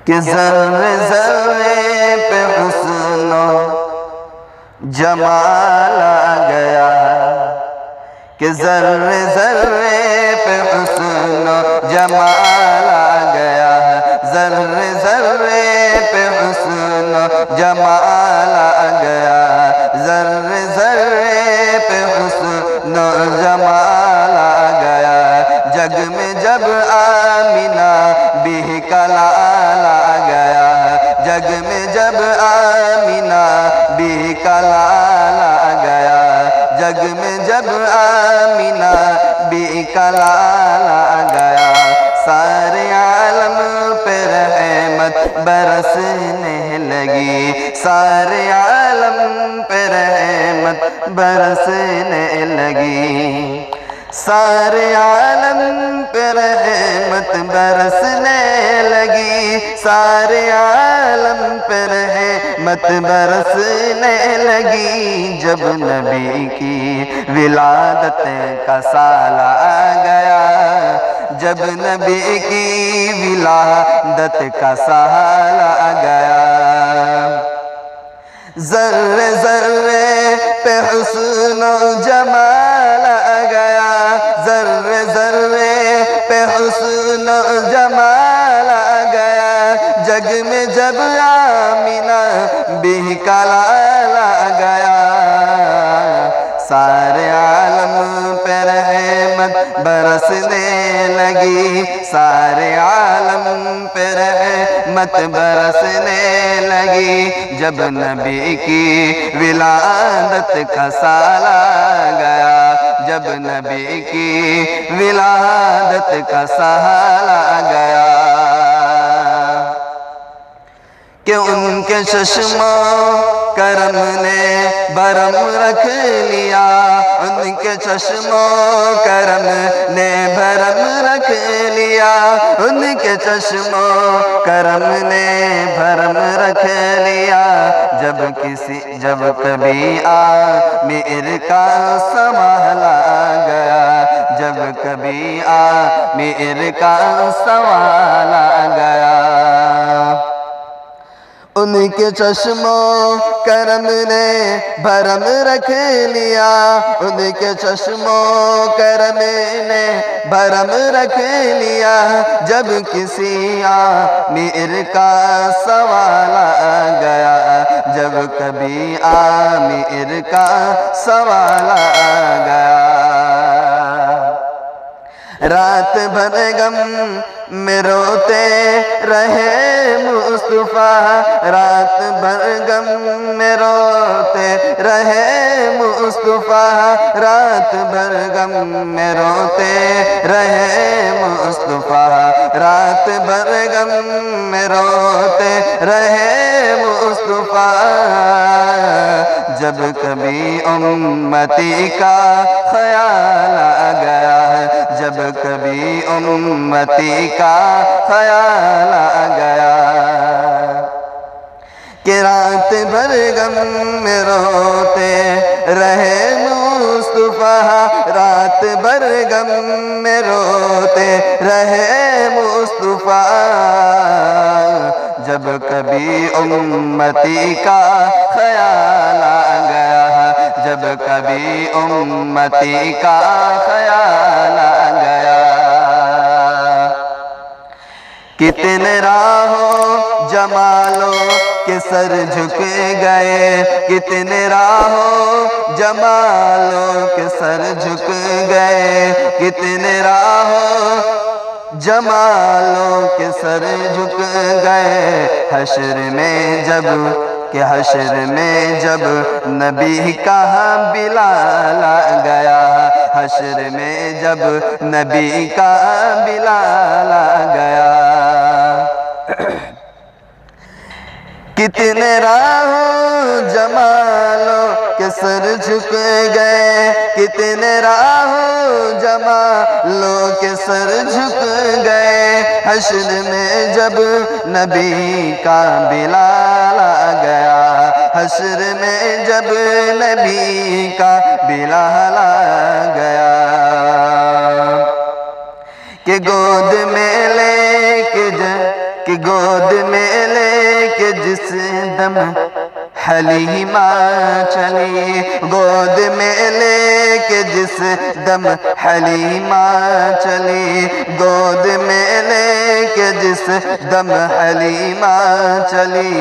کہ ذرے ذرے پہ حسن و جمال آ گیا، کہ ذرے ذرے پہ حسن و جمال آ گیا، ذرے ذرے پہ حسن و جمال آ گیا، ذرے ذرے پہ حسن و جمال آ گیا، جگ میں جب آمینہ بھی کا لال آ گیا، جگ میں جب آمینہ بھی کا لال آ گیا، جگ میں جب آمینہ بھی کا لال آ گیا، سارے عالم پہ رحمت برسنے لگی، سارے عالم پہ رحمت برسنے لگی، سارے عالم پہ رحمت برسنے لگی، سارے عالم پہ رحمت برسنے لگی، جب نبی کی ولادت کا سال آ گیا، جب نبی کی ولادت کا سال آ گیا، ذرے ذرے پہ حسن و جمال آ گیا، ذرے ذرے پہ حسن و جمال آ گیا، جگ میں جب آمینہ بھی کا لال آ گیا، سارے عالم پہ رحمت برسنے لگی، سارے عالم پہ رحمت برسنے لگی، جب نبی کی ولادت کا سال آ گیا، جب نبی کی ولادت کا سال آ گیا، کہ ان کے چشم و کرم نے بھرم رکھ لیا، ان کے چشم و کرم نے بھرم رکھ لیا، ان کے چشم و کرم نے بھرم رکھ لیا، جب کبھی آمیر کا سوال آ گیا، جب کبھی آمیر کا سوال آ گیا، ان کے چشم و کرم نے بھرم رکھ لیا، ان کے چشم و کرم نے بھرم رکھ لیا، جب کسی آمیر کا سوال آ گیا، جب کبھی آمیر کا سوال آ گیا، رات بھر غم میں روتے رہے مصطفیٰ، رات بھر غم میں روتے رہے مصطفیٰ، رات بھر غم میں روتے رہے مصطفیٰ، رات بھر غم میں روتے رہے مصطفیٰ، جب کبھی امتی کا خیال آ گیا، جب کبھی امتی کا خیال آ گیا، کہ رات بھر غم میں روتے رہے مصطفیٰ، رات بھر غم میں روتے رہے مصطفیٰ، جب کبھی امتی کا خیال آ گیا، جب کبھی امتی کا خیال آ گیا، کتنے راہوں جمالوں کے سر جھک گئے، کتنے راہوں جمالوں کے سر جھک گئے، کتنے راہوں جمالوں کے سر جھک گئے، حشر میں جب کہ حشر میں جب نبی کا بلال آ گیا، حشر میں جب نبی کا بلال آ گیا، کتنے راہوں جمالوں کے سر جھک گئے، کتنے راہوں جمالوں کے سر جھک گئے، حشر میں جب نبی کا بلال آ گیا، حشر میں جب نبی کا بلال آ گیا، کہ گود میں لے کے کہ گود میں لے کے جس دم حلیمہ چلی، گود میں لے کے جس دم حلیمہ چلی، گود میں لے کے جس دم حلیمہ چلی،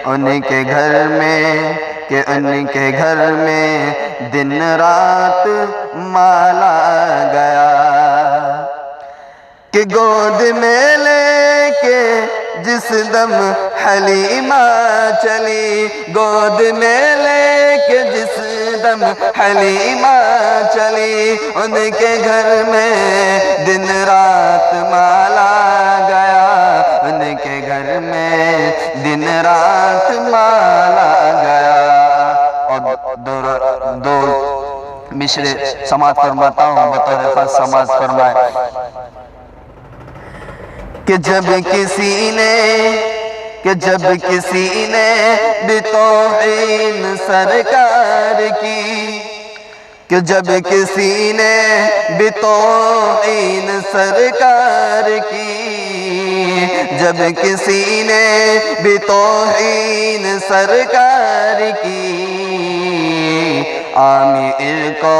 ان کے گھر میں کہ ان کے گھر میں دن رات مالا گیا، کہ گود میں لے کے جس دم حلیمہ چلی، گود میں لے کے جس دم حلیمہ چلی، ان کے گھر میں دن رات مالا گیا، ان کے گھر میں دن رات مالا گیا۔ اور دو مشرے سماعت فرماتا ہوں بطور خاص سماعت فرمائے کہ جب کسی نے بتوہین سرکار کی، کہ جب کسی نے بتوہین سرکار کی، جب کسی نے بتوہین سرکار کی، عامر کو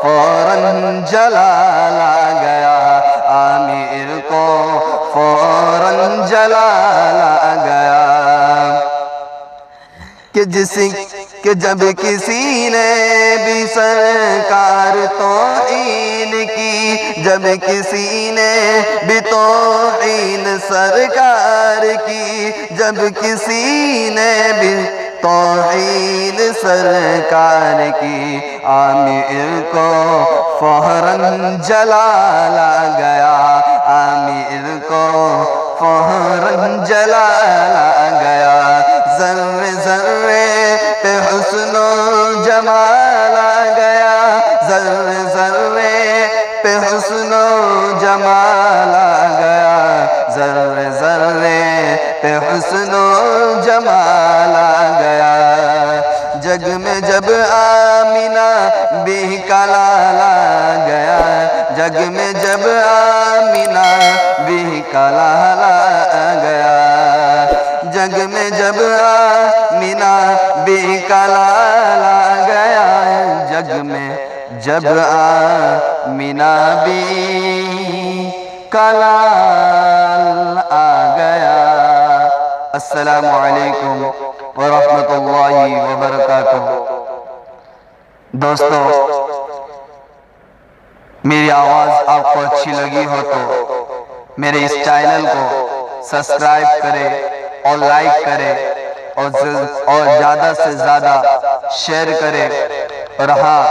فوراً جلال آ گیا، عامر کو فوراً جلال آ گیا، کہ جب کسی نے بھی سرکار توہین کی، جب کسی نے بھی توہین سرکار کی، جب کسی نے بھی توہین سرکار کی، عامر کو فوراً جلال آ گیا، عامر کو فوراً جلال آ گیا، ذرے ذرے پہ حسن و جمال آ گیا، ذرے ذرے پہ حسن و جمال آ گیا، ذرے ذرے پہ حسن و جمال آ گیا، جگ میں جب آمینہ بھی کا لال آ گیا، جگ میں جب آمینہ بھی کا لال آ گیا، جگ میں جب آمینہ بھی کا لال آ گیا، جگ میں جب آمینہ بھی کا لال آ گیا۔ السلام علیکم ورحمۃ اللہ وبرکاتہ۔ دوستو، میری آواز آپ کو اچھی لگی ہو تو میرے اس چینل کو سبسکرائب کرے اور لائک کرے اور زیادہ سے زیادہ شیئر کرے، اور ہاں،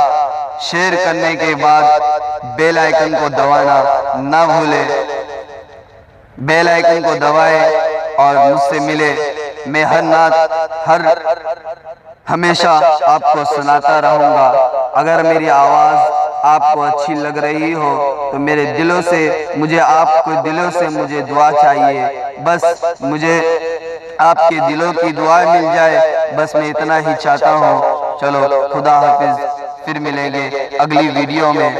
شیئر کرنے کے بعد بیل آئیکن کو دبانا نہ بھولے، بیل آئیکن کو دبائے اور مجھ سے ملے۔ میں ہر نعت ہمیشہ آپ کو سناتا رہوں گا۔ اگر میری آواز آپ کو اچھی لگ رہی ہو تو میرے دلوں سے مجھے آپ کو دلوں سے مجھے دعا چاہیے، بس مجھے آپ کے دلوں کی دعا مل جائے، بس میں اتنا ہی چاہتا ہوں۔ چلو، خدا حافظ، پھر ملیں گے اگلی ویڈیو میں،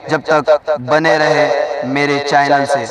جب تک بنے رہے میرے چینل سے۔